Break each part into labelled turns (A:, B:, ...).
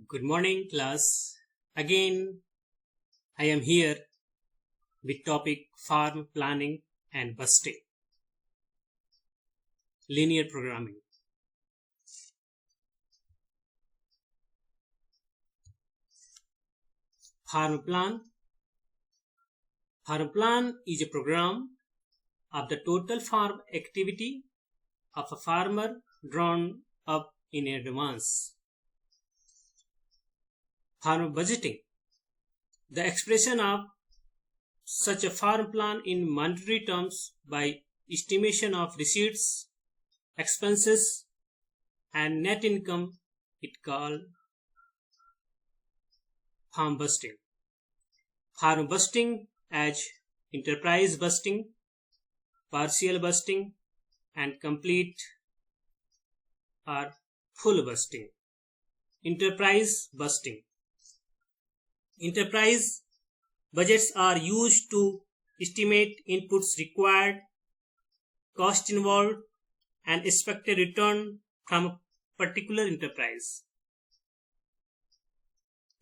A: Good morning, class. Again, I am here with topic farm planning and busting. Linear programming. Farm plan. Farm plan is a program of the total farm activity of a farmer drawn up in advance. Farm budgeting. The expression of such a farm plan in monetary terms by estimation of receipts, expenses, and net income is called farm busting. Farm busting as enterprise busting, partial busting, and complete or full busting. Enterprise busting. Enterprise budgets are used to estimate inputs required, cost involved, and expected return from a particular enterprise.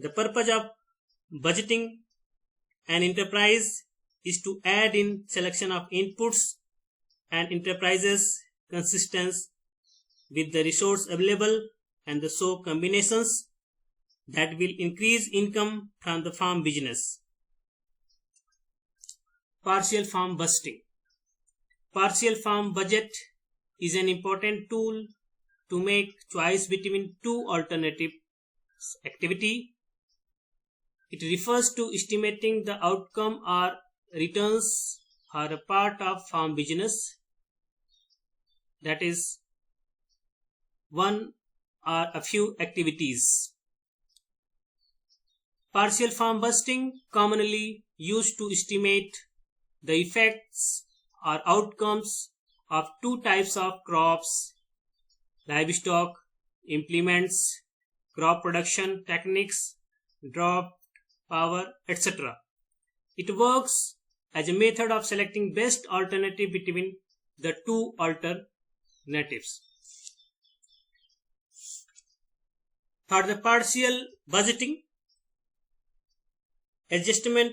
A: The purpose of budgeting an enterprise is to add in selection of inputs and enterprises consistent with the resource available and the show combinations that will increase income from the farm business. Partial farm busting. Partial farm budget is an important tool to make choice between two alternative activity. It refers to estimating the outcome or returns for a part of farm business, that is, one or a few activities. Partial farm busting commonly used to estimate the effects or outcomes of two types of crops, livestock, implements, crop production techniques, drop, power, etc. It works as a method of selecting best alternative between the two alternatives. For the partial budgeting, adjustment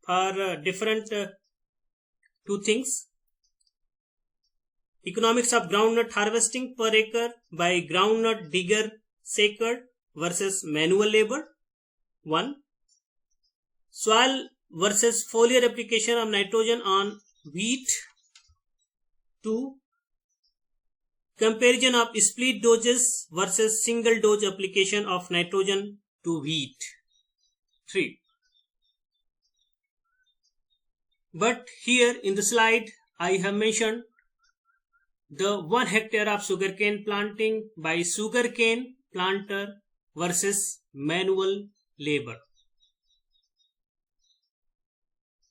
A: for different two things. Economics of groundnut harvesting per acre by groundnut digger shaker versus manual labor. 1. Soil versus foliar application of nitrogen on wheat. 2. Comparison of split doses versus single dose application of nitrogen to wheat. 3. But here in the slide I have mentioned the 1 hectare of sugarcane planting by sugarcane planter versus manual labor.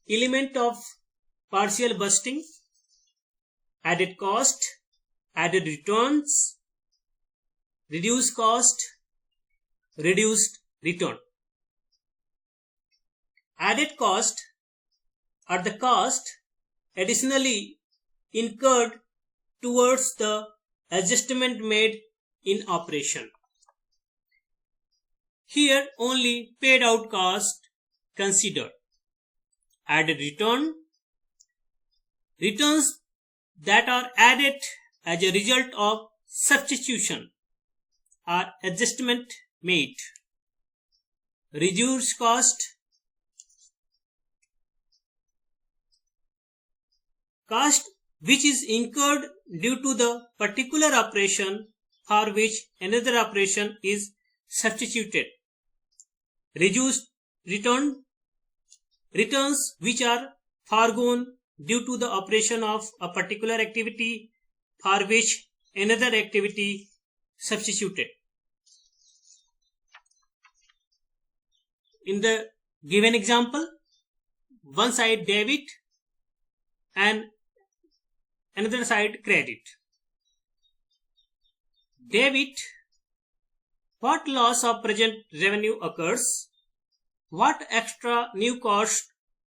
A: Element of partial busting: added cost, added returns, reduced cost, reduced return. Added cost are the cost additionally incurred towards the adjustment made in operation. Here only paid out cost considered. Added return: returns that are added as a result of substitution or adjustment made. Reduced cost: cost which is incurred due to the particular operation for which another operation is substituted. Reduced return: returns which are foregone due to the operation of a particular activity for which another activity substituted. In the given example, one side debit and another side credit. Debit: what loss of present revenue occurs, what extra new costs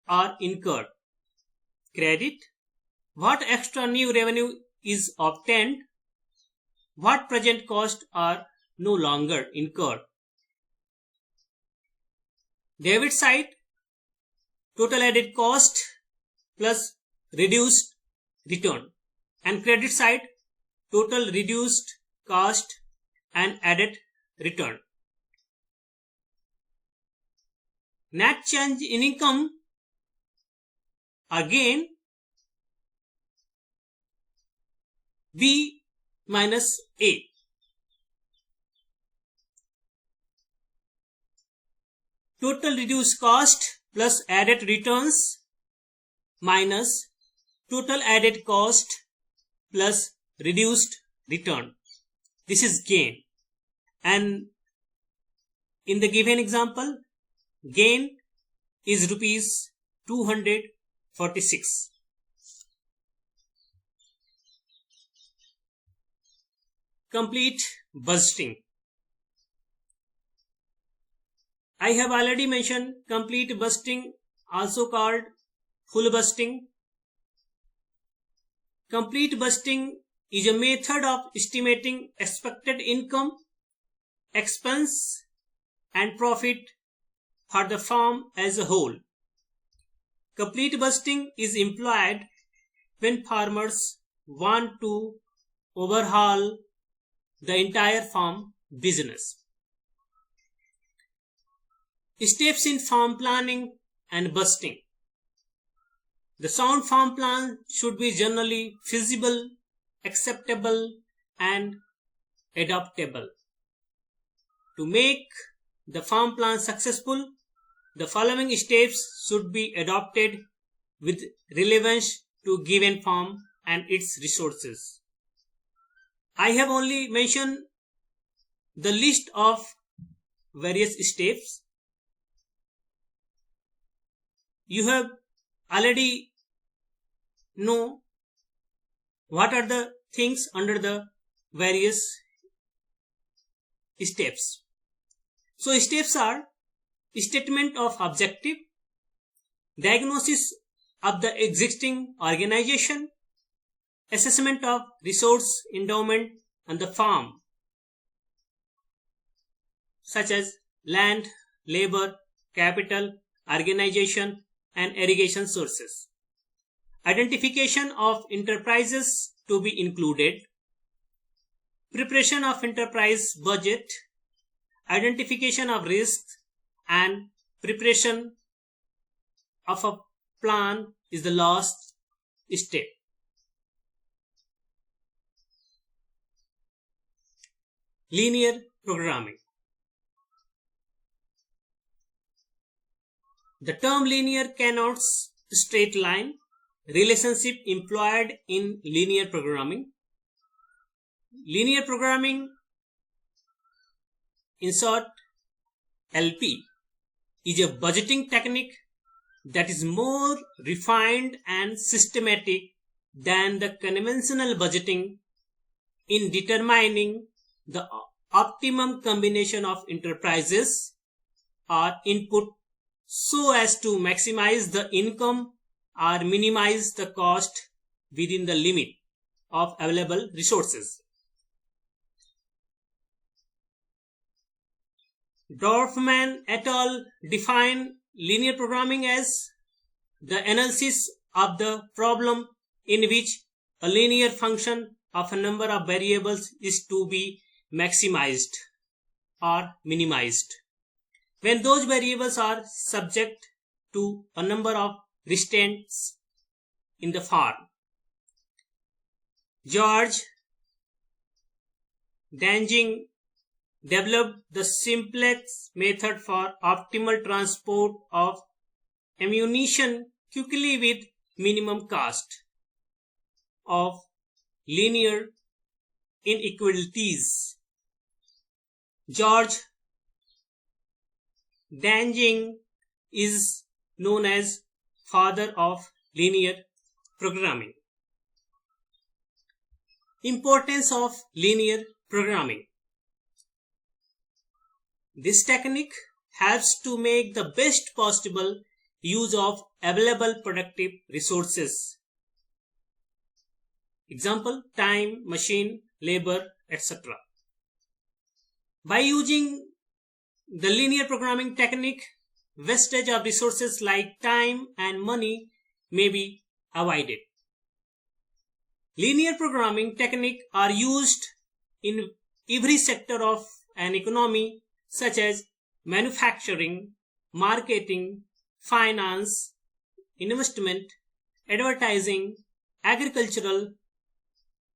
A: are incurred. Credit: what extra new revenue is obtained, what present costs are no longer incurred. Debit side, total added cost plus reduced return, and credit side, total reduced cost and added return. Net change in income or gain B minus A. Total reduced cost plus added returns minus total added cost plus reduced return. This is gain. And in the given example, gain is rupees 246. Complete budgeting. I have already mentioned complete budgeting, also called full budgeting. Complete budgeting is a method of estimating expected income, expense and profit for the firm as a whole. Complete budgeting is employed when farmers want to overhaul the entire farm business. Steps in farm planning and budgeting. The sound farm plan should be generally feasible, acceptable and adoptable. To make the farm plan successful, the following steps should be adopted with relevance to given farm and its resources. I have only mentioned the list of various steps. You have already know what are the things under the various steps. So steps are statement of objective, diagnosis of the existing organization, assessment of resource endowment on the farm, such as land, labor, capital, organization and irrigation sources. Identification of enterprises to be included. Preparation of enterprise budget. Identification of risks and preparation of a plan is the last step. Linear programming. The term linear connotes straight line relationship employed in linear programming. Linear programming, in short LP, is a budgeting technique that is more refined and systematic than the conventional budgeting in determining the optimum combination of enterprises or input so as to maximize the income or minimize the cost within the limit of available resources. Dorfman et al. Define linear programming as the analysis of the problem in which a linear function of a number of variables is to be maximized or minimized when those variables are subject to a number of restraints in the farm. George Danjing developed the simplest method for optimal transport of ammunition quickly with minimum cost of linear inequalities. George Danjing is known as father of linear programming. Importance of linear programming. This technique helps to make the best possible use of available productive resources. Example, time, machine, labor, etc. By using the linear programming technique, wastage of resources like time and money may be avoided. Linear programming techniques are used in every sector of an economy, such as manufacturing, marketing, finance, investment, advertising, agricultural,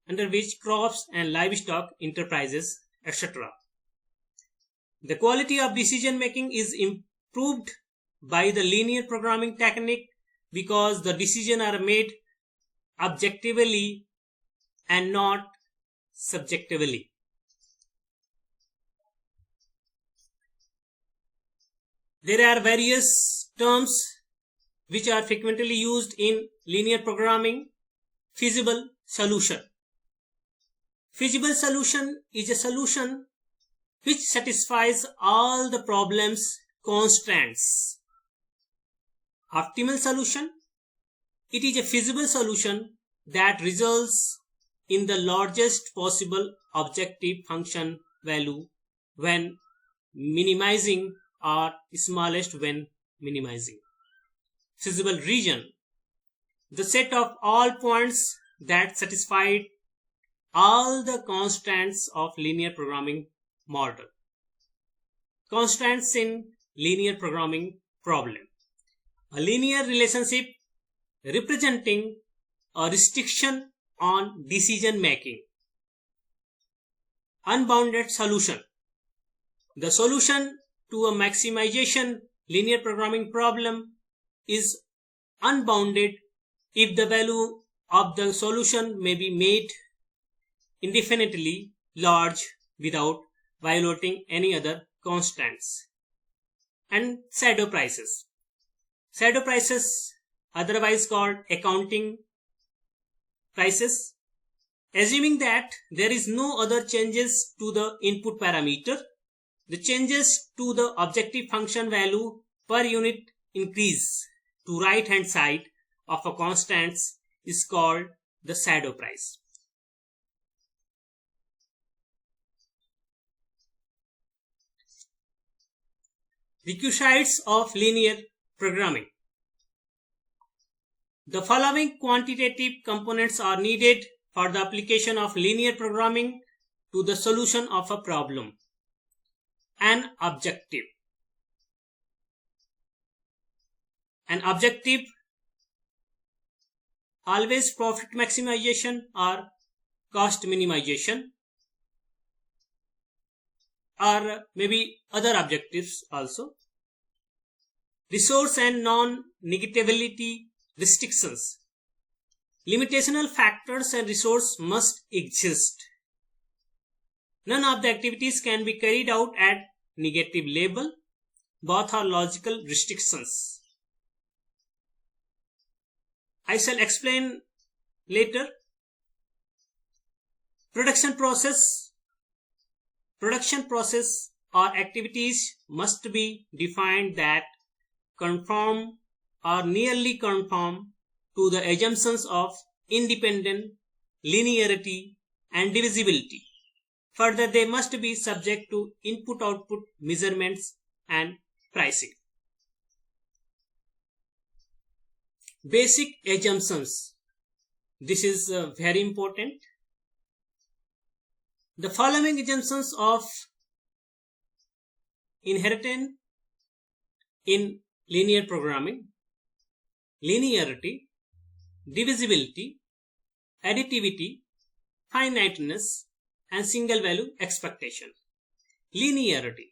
A: under which crops and livestock enterprises, etc. The quality of decision making is improved by the linear programming technique because the decisions are made objectively and not subjectively. There are various terms which are frequently used in linear programming. Feasible solution. Feasible solution is a solution which satisfies all the problem's constraints. Optimal solution. It is a feasible solution that results in the largest possible objective function value when minimizing or smallest when minimizing. Feasible region. The set of all points that satisfy all the constraints of linear programming model. Constraints in linear programming problem. A linear relationship representing a restriction on decision making. Unbounded solution. The solution to a maximization linear programming problem is unbounded if the value of the solution may be made indefinitely large without violating any other constraints. And shadow prices. Shadow prices, otherwise called accounting prices, assuming that there is no other changes to the input parameter, the changes to the objective function value per unit increase to right hand side of a constant is called the shadow price. Requisites of linear programming. The following quantitative components are needed for the application of linear programming to the solution of a problem. An objective. An objective, always profit maximization or cost minimization, or maybe other objectives also. Resource and non-negatability restrictions. Limitational factors and resource must exist. None of the activities can be carried out at negative level. Both are logical restrictions. I shall explain later. Production process or activities must be defined that conform or nearly conform to the assumptions of independent, linearity and divisibility. Further, they must be subject to input-output measurements and pricing. Basic assumptions. This is very important. The following assumptions of inherent in linear programming: linearity, divisibility, additivity, finiteness, and single value expectation. Linearity.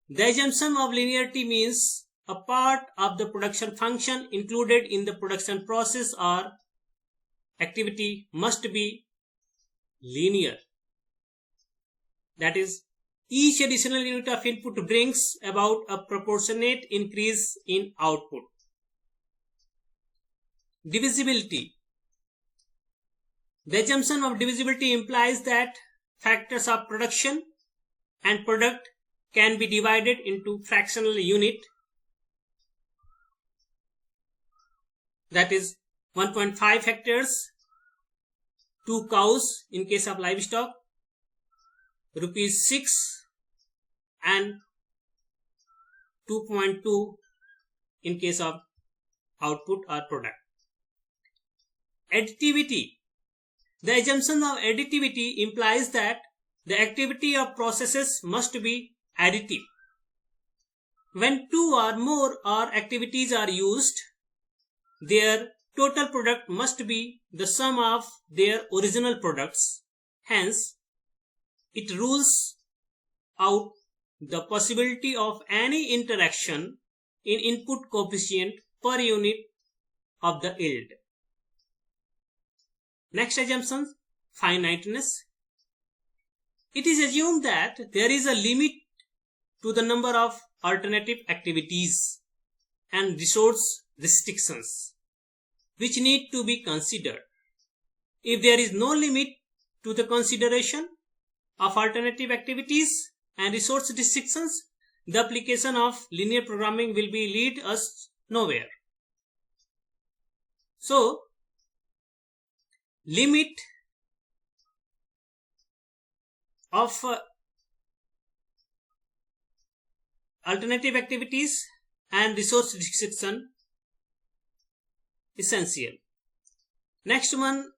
A: The assumption of linearity means a part of the production function included in the production process or activity must be linear. That is, each additional unit of input brings about a proportionate increase in output. Divisibility. The assumption of divisibility implies that factors of production and product can be divided into fractional unit, that is 1.5 hectares, 2 cows in case of livestock, rupees 6 and 2.2 in case of output or product. Additivity. The assumption of additivity implies that the activity of processes must be additive. When two or more activities are used, their total product must be the sum of their original products. Hence, it rules out the possibility of any interaction in input coefficient per unit of the yield. Next assumption, finiteness. It is assumed that there is a limit to the number of alternative activities and resource restrictions which need to be considered. If there is no limit to the consideration of alternative activities and resource restrictions, the application of linear programming will be lead us nowhere. So, limit of alternative activities and resource restriction essential. Next one,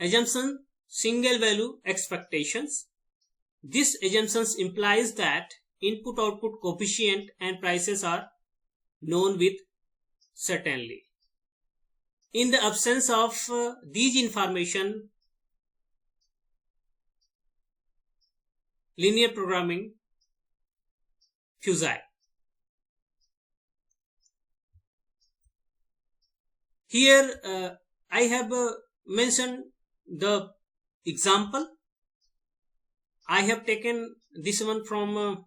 A: assumption, single value expectations. This assumption implies that input output coefficient and prices are known with certainty. In the absence of these information, linear programming futile. Here I have mentioned the example. I have taken this one from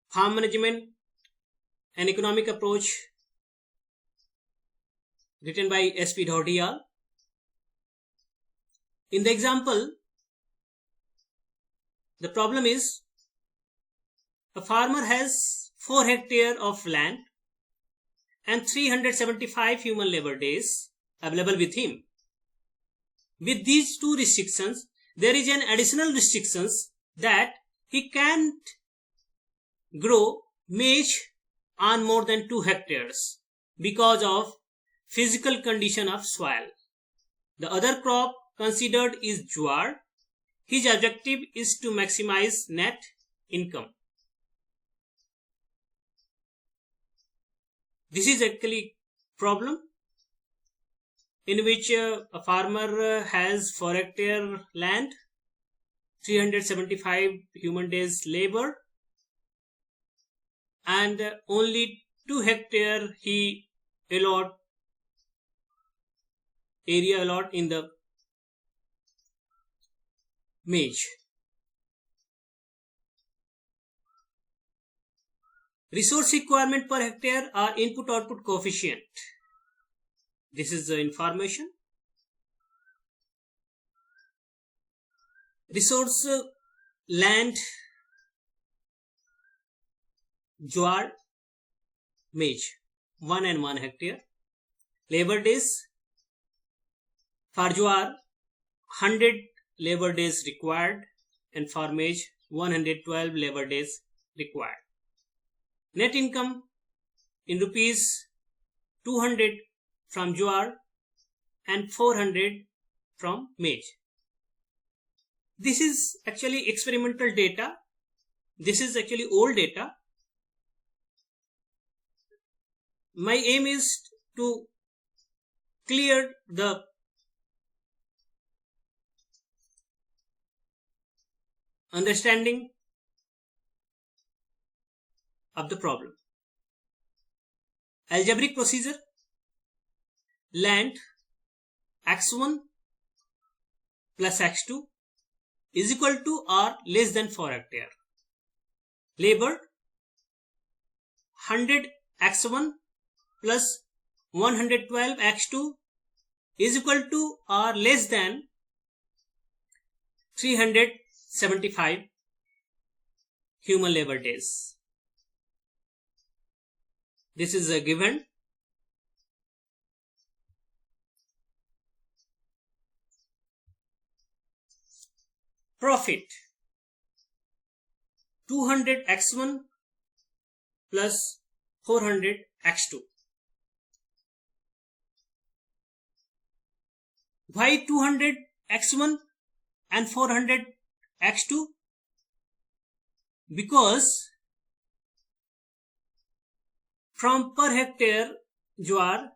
A: Farm Management and Economic Approach, written by S.P. Dhaudiyal. In the example, the problem is a farmer has 4 hectares of land and 375 human labor days available with him. With these two restrictions, there is an additional restrictions that he can't grow maize on more than 2 hectares because of physical condition of soil. The other crop considered is jowar. His objective is to maximize net income. This is actually problem in which a farmer has 4 hectare land, 375 human days labor, and only 2 hectare he allot in the maize. Resource requirement per hectare are input output coefficient. This is the information. Resource land, jowar, maize, 1 and 1 hectare. Labor days, for jowar 100 labor days required and for maize 112 labor days required. Net income in rupees 200 from jowar and 400 from maize. This is actually experimental data. This is actually old data. My aim is to clear the understanding of the problem. Algebraic procedure: land x1 plus x2 is equal to or less than 4 hectare. Labor 100 x1 plus 112 x2 is equal to or less than 375 human labor days. This is a given. Profit 200 x1 plus 400 x2. Why 200 x1 and 400 x2? Because from per hectare jowar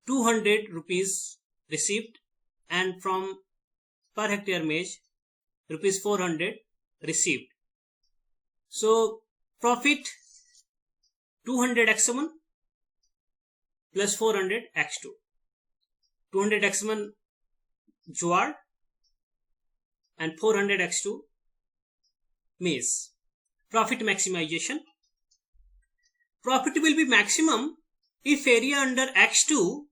A: 200 rupees received, and from per hectare maize rupees 400 received. So profit 200 x1 plus 400 x2. 200 x1 jowar and 400 x2 maize. Profit maximization. Profit will be maximum if area under x2,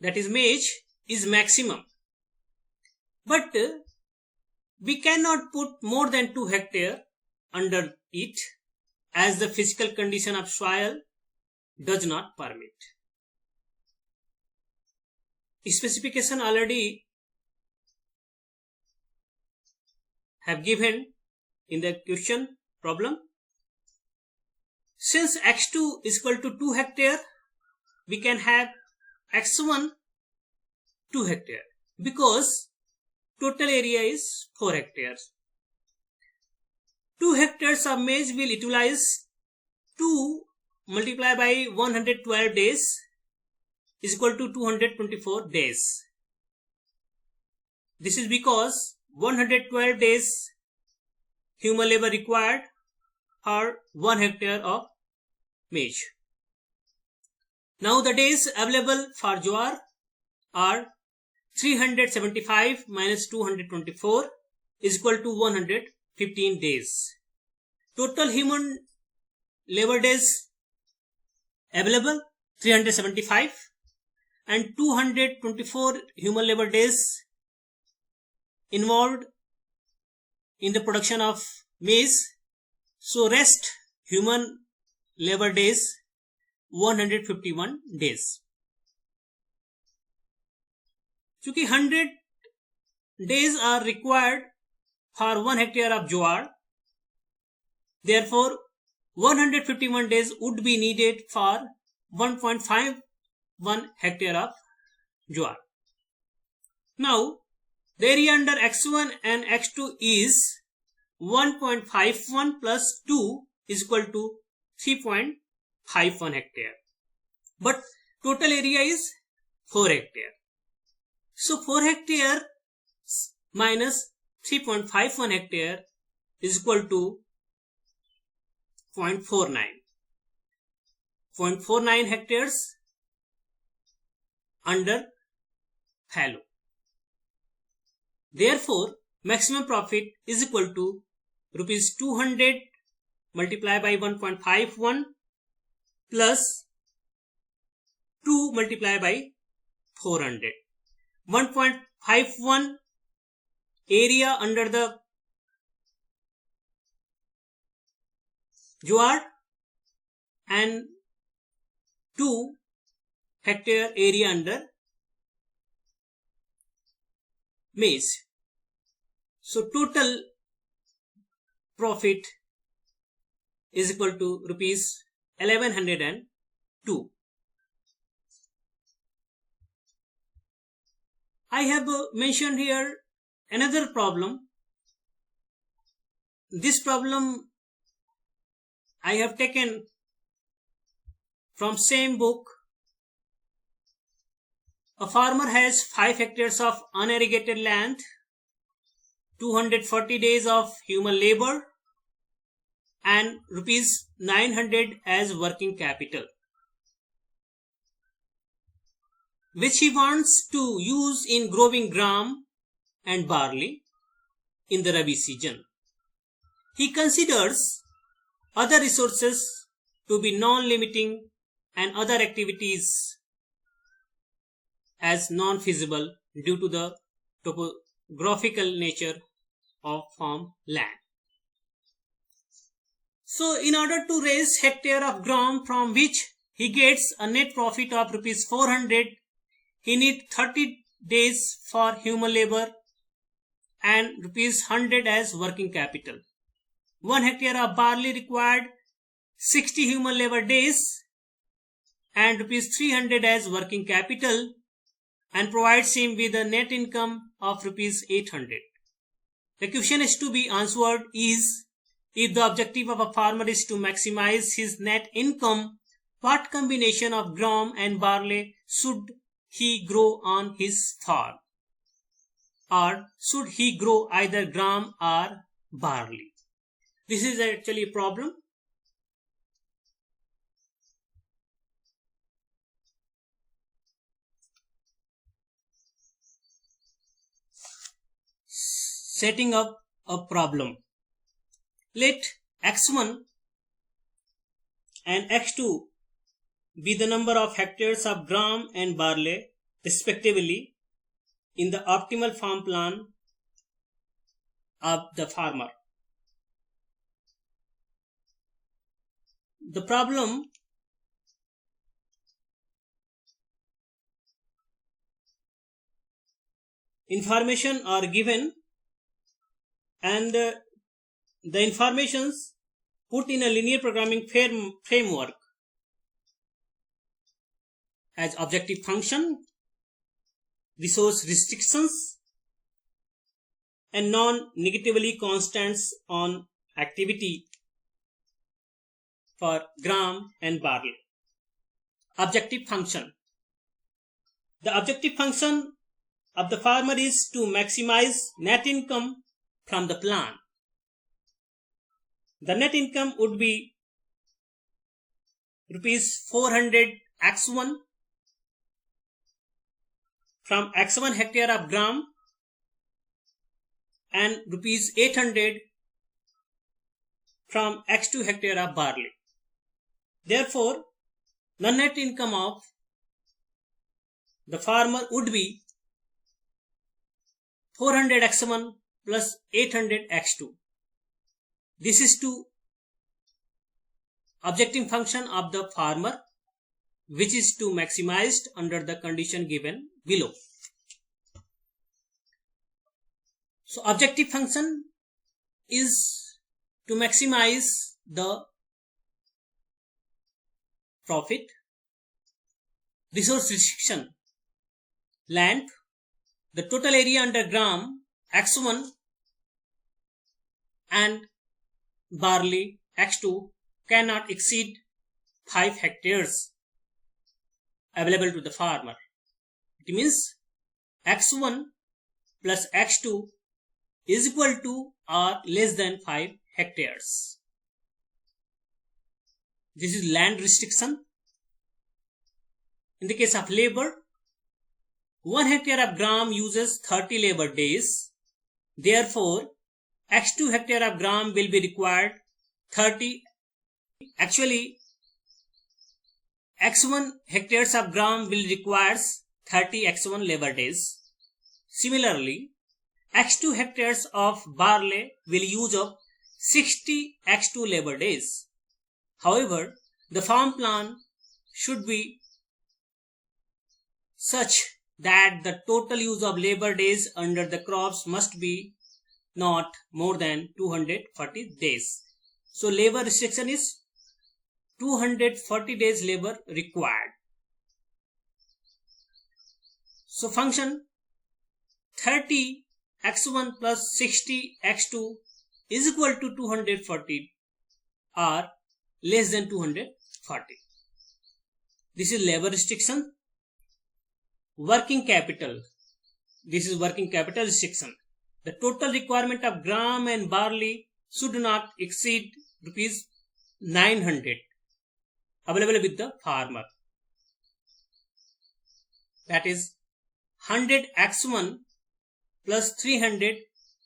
A: that is maize, is maximum. But we cannot put more than 2 hectare under it, as the physical condition of soil does not permit. Specification already have given in the question problem. Since x2 is equal to 2 hectare, we can have x1 2 hectare, because total area is 4 hectares. 2 hectares of maize will utilize 2 multiplied by 112 days is equal to 224 days. This is because 112 days human labor required for 1 hectare of maize. Now the days available for jowar are 375 minus 224 is equal to 115 days. Total human labor days available 375 and 224 human labor days involved in the production of maize. So rest human labor days 151 days. Chunki 100 days are required for 1 hectare of jowar, therefore 151 days would be needed for 1.51 hectare of jowar. Now the area under x1 and x2 is 1.51 plus 2 is equal to 3.51 hectare, but total area is 4 hectare. So 4 hectare minus 3.51 hectare is equal to 0.49. 0.49 hectares under fallow. Therefore, maximum profit is equal to rupees 200 multiplied by 1.51 plus 2 multiplied by 400. 1.51 area under the jowar and 2 hectare area under maize. So total profit is equal to rupees 1102. I have mentioned here another problem. This problem I have taken from same book. A farmer has 5 hectares of unirrigated land, 240 days of human labor and rupees 900 as working capital, which he wants to use in growing gram and barley in the Rabi season. He considers other resources to be non-limiting and other activities as non-feasible due to the topographical nature of farm land. So in order to raise hectare of gram from which he gets a net profit of rupees 400, he needs 30 days for human labor and rupees 100 as working capital. 1 hectare of barley required 60 human labor days and rupees 300 as working capital, and provides him with a net income of rupees 800. The question is to be answered is, if the objective of a farmer is to maximize his net income, what combination of gram and barley should he grow on his farm? Or should he grow either gram or barley? This is actually a problem. Setting up a problem. Let x1 and x2 be the number of hectares of gram and barley respectively in the optimal farm plan of the farmer. The problem information are given, and the informations put in a linear programming framework as objective function, resource restrictions, and non-negatively constants on activity for gram and barley. Objective function. The objective function of the farmer is to maximize net income from the plan. The net income would be rupees 400 x1 from x1 hectare of gram and rupees 800 from x2 hectare of barley. Therefore, the net income of the farmer would be 400 x1 plus 800 x2. This is to objective function of the farmer, which is to maximized under the condition given below. So objective function is to maximize the profit. Resource restriction. Land. The total area under gram x1 and barley x2 cannot exceed 5 hectares available to the farmer. It means x1 plus x2 is equal to or less than 5 hectares. This is land restriction. In the case of labor, 1 hectare of gram uses 30 labor days. Therefore, x2 hectare of gram will be required 30. Actually, x1 hectares of gram will require 30 x1 labor days. Similarly, x2 hectares of barley will use up 60 x2 labor days. However, the farm plan should be such that the total use of labor days under the crops must be not more than 240 days. So labor restriction is 240 days labor required. So function 30 x1 plus 60 x2 is equal to 240 or less than 240. This is labor restriction. Working capital. This is working capital restriction. The total requirement of gram and barley should not exceed rupees 900 available with the farmer. That is 100 x1 plus 300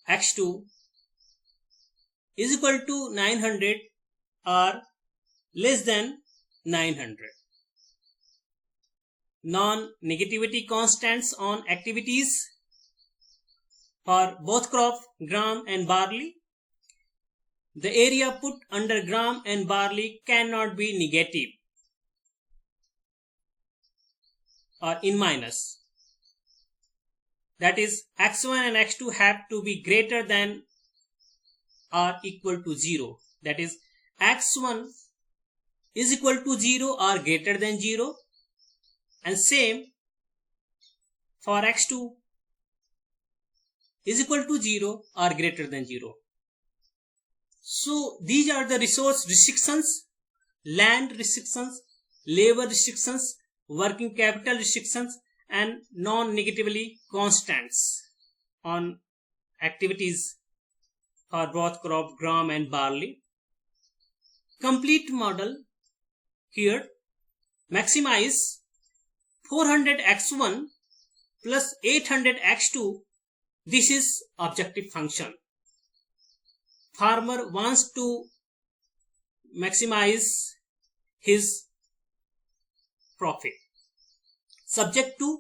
A: x2 is equal to 900 or less than 900. Non-negativity constants on activities for both crop gram and barley. The area put under gram and barley cannot be negative or in minus. That is, x1 and x2 have to be greater than are equal to 0. That is, x1 is equal to 0 or greater than 0, and same for x2 is equal to 0 or greater than 0. So these are the resource restrictions, land restrictions, labor restrictions, working capital restrictions, and non-negatively constants on activities for both crop gram and barley. Complete model here: maximize 400x1 plus 800x2. This is objective function. Farmer wants to maximize his profit. Subject to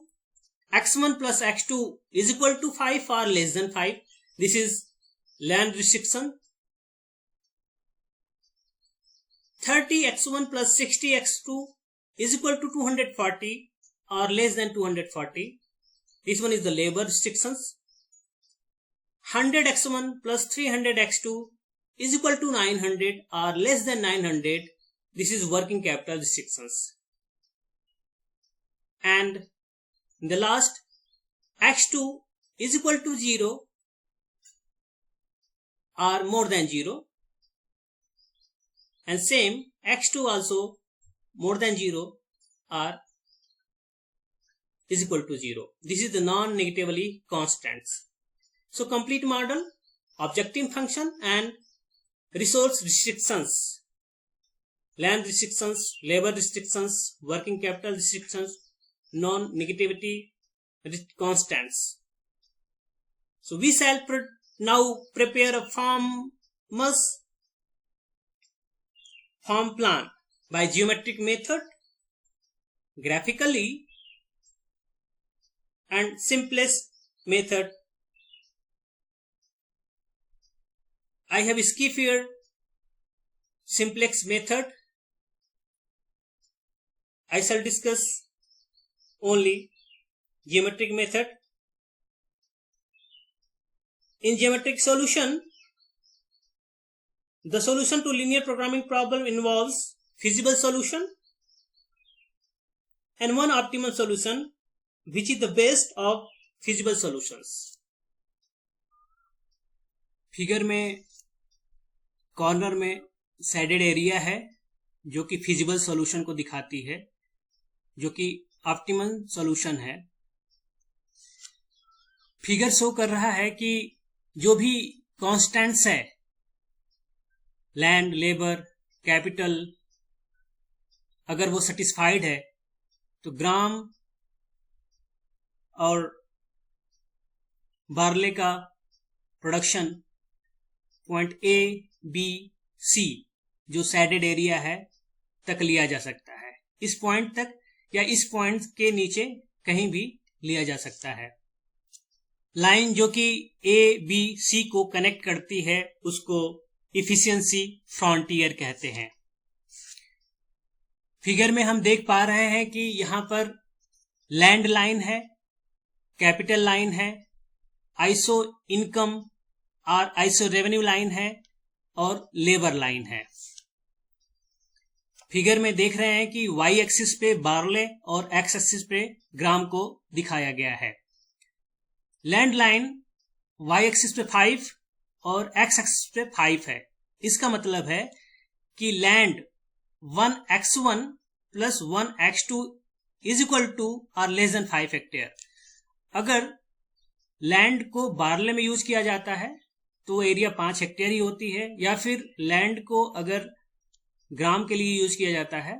A: x1 plus x2 is equal to 5 or less than 5. This is land restriction. 30x1 plus 60x2 is equal to 240 or less than 240. This one is the labor restrictions. 100x1 plus 300x2 is equal to 900 or less than 900. This is working capital restrictions. And in the last, x2 is equal to 0 or more than 0, and same x2 also more than 0 or is equal to 0. This is the non-negatively constants. So complete model, objective function and resource restrictions, land restrictions, labor restrictions, working capital restrictions, non-negativity constants. So we shall now prepare a farmer's farm plan by geometric method, graphically, and simplest method. I have skip here simplex method. I shall discuss only geometric method. In geometric solution, the solution to linear programming problem involves feasible solution and one optimal solution, which is the best of feasible solutions. Figure में corner में shaded area है जो कि feasible solution को दिखाती है, जो कि ऑप्टिमल सॉल्यूशन है. फिगर शो कर रहा है कि जो भी कांस्टेंट्स है, लैंड, लेबर, कैपिटल, अगर वो सेटिस्फाइड है तो ग्राम और बार्ले का production point A B C जो शेडेड एरिया है तक लिया जा सकता है. इस पॉइंट तक या इस पॉइंट के नीचे कहीं भी लिया जा सकता है. लाइन जो कि ए बी सी को कनेक्ट करती है उसको इफिशिएंसी फ्रंटियर कहते हैं. फिगर में हम देख पा रहे हैं कि यहां पर लैंड लाइन है, कैपिटल लाइन है, आइसो इनकम और आइसो रेवेन्यू लाइन है और लेबर लाइन है. फिगर में देख रहे हैं कि वाई एक्सिस पे बार्ले और एक्स एक्सिस पे ग्राम को दिखाया गया है. लैंड लाइन वाई एक्सिस पे 5 और एक्स एक्सिस पे 5 है. इसका मतलब है कि land 1x1 plus 1x2 is equal to और लेस देन 5 हेक्टेयर. अगर लैंड को बार्ले में यूज किया जाता है तो एरिया 5 हेक्टेयर ही होती है, या फिर लैंड को अगर ग्राम के लिए यूज किया जाता है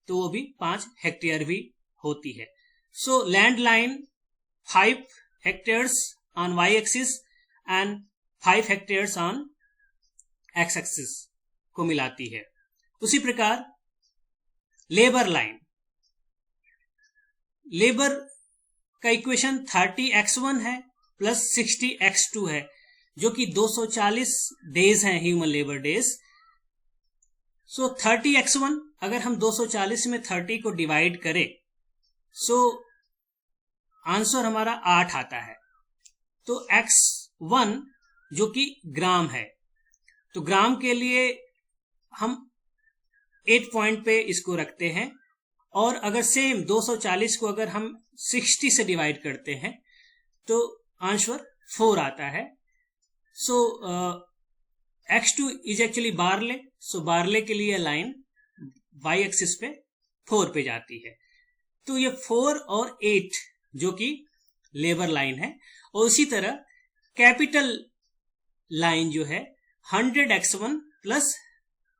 A: तो वो भी 5 हेक्टेयर भी होती है. So land line 5 hectares on Y axis and 5 hectares on X axis को मिलाती है. उसी प्रकार लेबर लाइन, लेबर का इक्वेशन 30x1 है प्लस 60x2 है जो कि 240 डेज हैं ह्यूमन लेबर डेज. सो 30x1 अगर हम 240 में 30 को डिवाइड करें सो आंसर हमारा 8 आता है. तो x1 जो कि ग्राम है तो ग्राम के लिए हम 8 पॉइंट पे इसको रखते हैं, और अगर सेम 240 को अगर हम 60 से डिवाइड करते हैं तो आंसर 4 आता है। सो X2 is actually barley, so barley के लिए लाइन y एक्सिस पे 4 पे जाती है। तो ये 4 और 8 जो कि लेबर लाइन है, और उसी तरह कैपिटल लाइन जो है 100x1 प्लस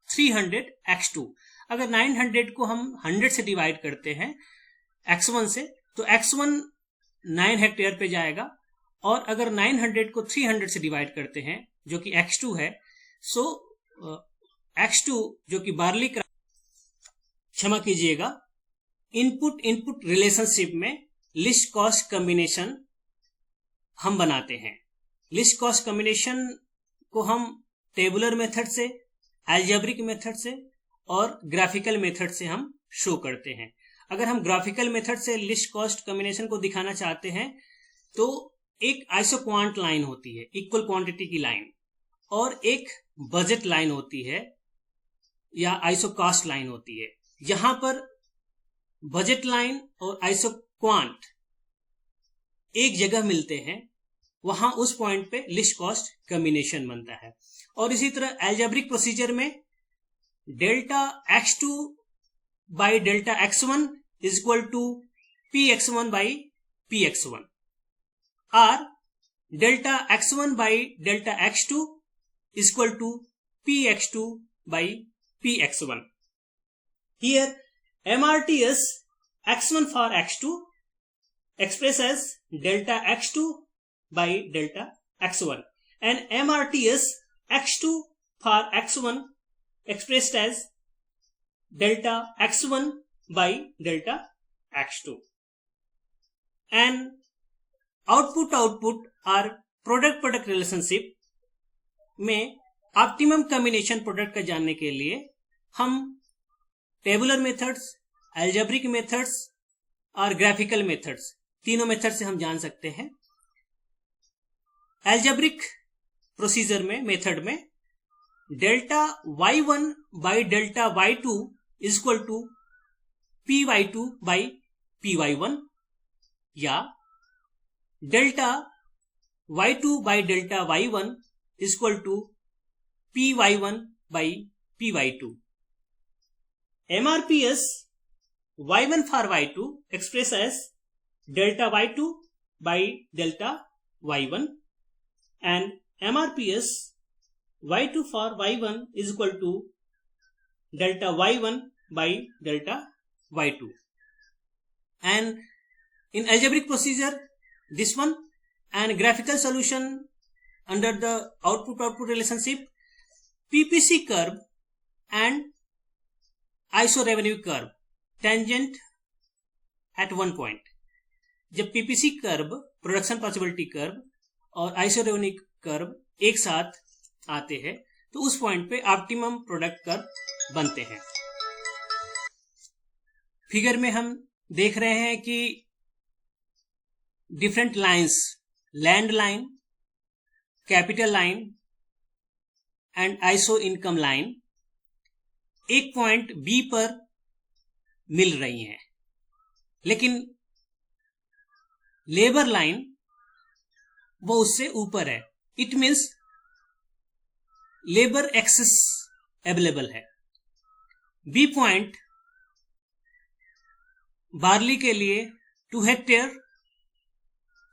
A: 300x2। अगर 900 को हम 100 से डिवाइड करते हैं x1 से, तो x1 9 हेक्टेयर पे जाएगा, और अगर 900 को 300 से डिवाइड करते हैं जो कि x2 है, सो x2 जो कि बार्ली, क्षमा कीजिएगा, इनपुट रिलेशनशिप में लिस्ट कॉस्ट कॉम्बिनेशन हम बनाते हैं। लिस्ट कॉस्ट कॉम्बिनेशन को हम टेबुलर मेथड से, अलजेब्रिक मेथड से और ग्राफिकल मेथड से हम शो करते हैं। अगर हम ग्राफिकल मेथड से लिस्ट कॉस्ट कॉम्बिनेशन को दिखाना चाहते हैं तो एक आइसोक्वांट लाइन होती है, इक्वल क्वांटिटी की लाइन, और एक बजट लाइन होती है या आइसोकास्ट लाइन होती है। यहां पर बजट लाइन और आइसोक्वांट एक जगह मिलते हैं, वहां उस पॉइंट पे लिस्ट कॉस्ट कॉम्बिनेशन बनता है। और इसी तरह अलजेब्रिक प्रोसीजर में delta x2 by delta x1 is equal to px1 by px1, और delta x1 by delta x2 is equal to px2 by px1। Here MRT is x1 for x2 expressed as delta x2 by delta x1, and MRT is x2 for x1 expressed as delta x1 by delta x2. And output और product relationship में optimum combination product का जानने के लिए हम tabular methods, algebraic methods और graphical methods, तीनों method से हम जान सकते हैं। अलजेब्रिक प्रोसीजर में, मेथड में, delta y1 by delta y2 is equal to py2 by py1, या delta y2 by delta y1 is equal to py1 by py2। MRP is y1 for y2 expressed as delta y2 by delta y1, and MRP is y2 for y1 is equal to delta y1 by delta y2. And in algebraic procedure, this one, and graphical solution under the output relationship, PPC curve and iso revenue curve tangent at one point. जब PPC curve, production possibility curve और iso revenue curve एक साथ आते हैं तो उस point पे optimum product curve बनते हैं। फिगर में हम देख रहे हैं कि different lines, land line, capital line and iso income line एक पॉइंट बी पर मिल रही हैं, लेकिन लेबर लाइन वो उससे ऊपर है। It means labour excess available है। बी पॉइंट बार्ली के लिए 2 हेक्टेयर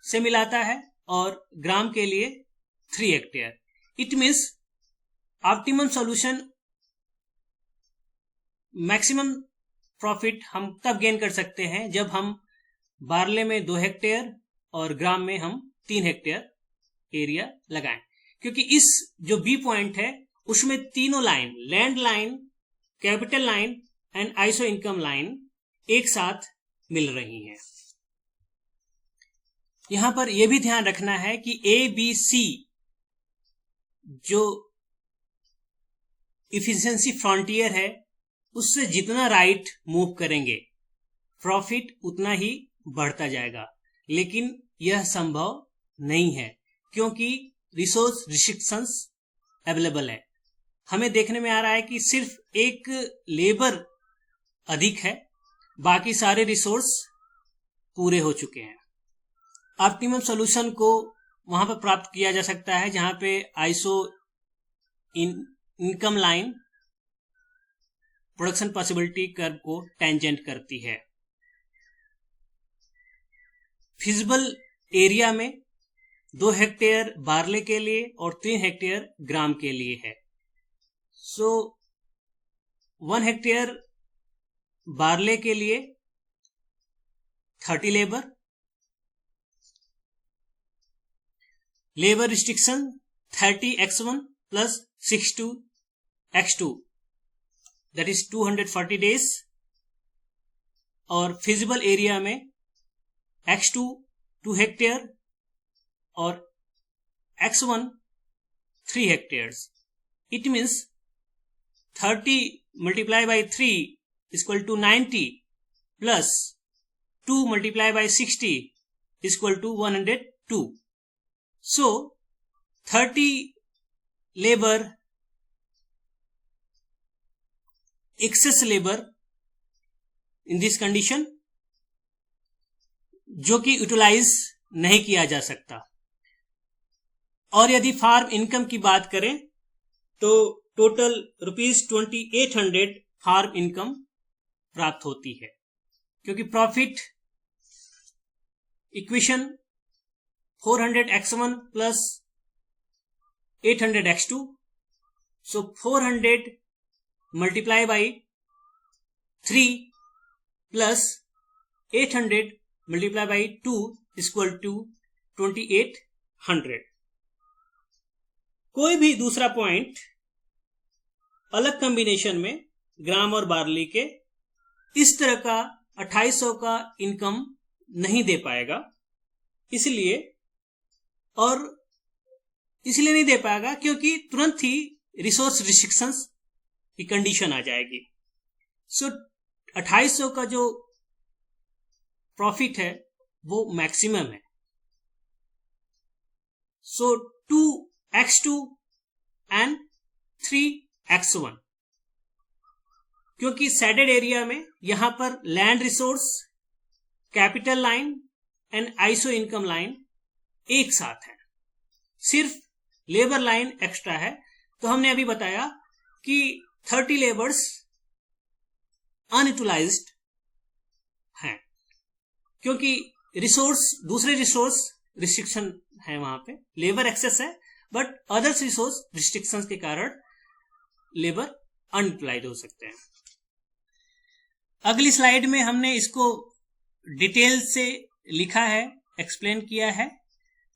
A: से मिलाता है और ग्राम के लिए 3 hectare. It means optimum solution, maximum profit हम तब गेन कर सकते हैं जब हम बार्ले में 2 हेक्टेयर और ग्राम में हम 3 हेक्टेयर एरिया लगाएं, क्योंकि इस जो बी पॉइंट है उसमें तीनों line, land line, capital line and iso income line एक साथ मिल रही हैं। यहां पर यह भी ध्यान रखना है कि ए बी सी जो इफिशिएंसी फ्रंटियर है उससे जितना राइट मूव करेंगे प्रॉफिट उतना ही बढ़ता जाएगा, लेकिन यह संभव नहीं है क्योंकि रिसोर्स रिस्ट्रिक्शंस अवेलेबल है। हमें देखने में आ रहा है कि सिर्फ एक लेबर अधिक है, बाकी सारे रिसोर्स पूरे हो चुके हैं। ऑप्टिमम सॉल्यूशन को वहां पर प्राप्त किया जा सकता है जहां पे iso income line production possibility curve को टेंजेंट करती है। फिजिबल एरिया में 2 हेक्टेयर बार्ले के लिए और 3 हेक्टेयर ग्राम के लिए है। सो 1 हेक्टेयर बार्ले के लिए 30 labour restriction 30x1 plus 62x2 that is 240 days, और फिजिबल एरिया में x2 2 हेक्टेयर और x1 3 hectares. It means 30 multiplied by 3 is equal to 90 plus 2 multiplied by 60 is equal to 102. So 30 labor excess labor in this condition जो कि utilise नहीं किया जा सकता। और यदि फार्म इनकम की बात करें तो टोटल ₹2800 फार्म इनकम प्राप्त होती है, क्योंकि profit equation 400x1 plus 800x2, so 400 multiplied by 3 plus 800 multiplied by 2 is equal to 2800। कोई भी दूसरा पॉइंट अलग कॉम्बिनेशन में ग्राम और बार्ली के इस तरह का 2800 का इनकम नहीं दे पाएगा, इसलिए नहीं दे पाएगा क्योंकि तुरंत ही रिसोर्स रिस्ट्रिक्शंस की कंडीशन आ जाएगी। सो 2800 का जो प्रॉफिट है वो मैक्सिमम है। सो 2x2 एंड 3x1, क्योंकि सैडेड एरिया में यहां पर land resource, capital line and iso income line एक साथ है, सिर्फ लेबर लाइन एक्स्ट्रा है। तो हमने अभी बताया कि 30 लेबर्स अनयूटिलाइज्ड हैं, क्योंकि दूसरे रिसोर्स रिस्ट्रिक्शन है, वहां पे लेबर एक्सेस है बट अदर्स रिसोर्स रिस्ट्रिक्शंस के कारण लेबर अनयूटिलाइज हो सकते हैं। अगली स्लाइड में हमने इसको डिटेल से लिखा है, एक्सप्लेन किया है,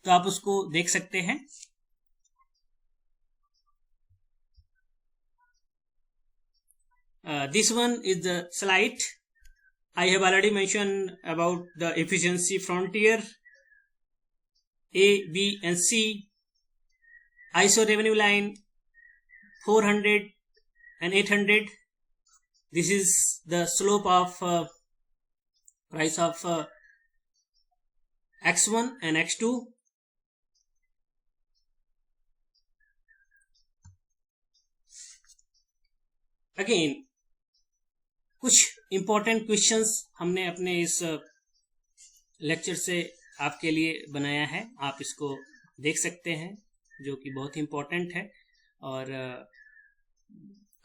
A: तो आप उसको देख सकते हैं। This one is the slide. I have already mentioned about the efficiency frontier A, B and C. ISO revenue line 400 and 800. This is the slope of price of X1 and X2. Again, कुछ important questions हमने अपने इस lecture से आपके लिए बनाया है, आप इसको देख सकते हैं, जो कि बहुत इंपॉर्टेंट है और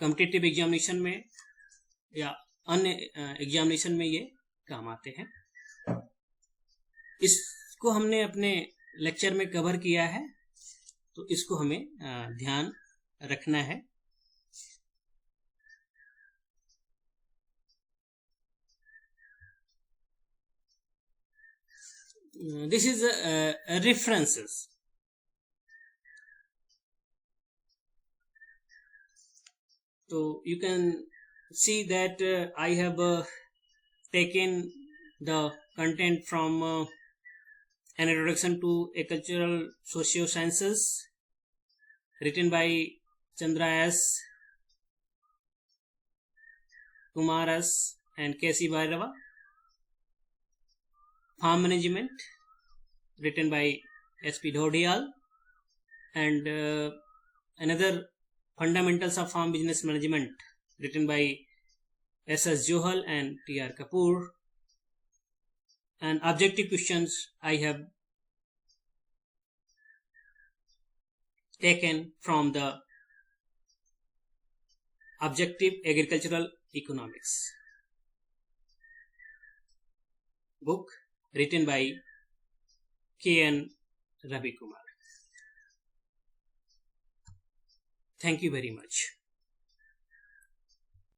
A: कॉम्पिटिटिव एग्जामिनेशन में या अन्य एग्जामिनेशन में ये काम आते हैं। इसको हमने अपने लेक्चर में कवर किया है, तो इसको हमें ध्यान रखना है। This is references. So you can see that I have taken the content from an introduction to agricultural sociosciences written by Chandra S, Kumar S and K.C. Bhairava. Farm Management written by S.P. Dhodiyal, and another Fundamentals of Farm Business Management, written by S.S. Johal and T.R. Kapoor. And objective questions I have taken from the Objective Agricultural Economics book, written by K.N. Ravi Kumar. Thank you very much.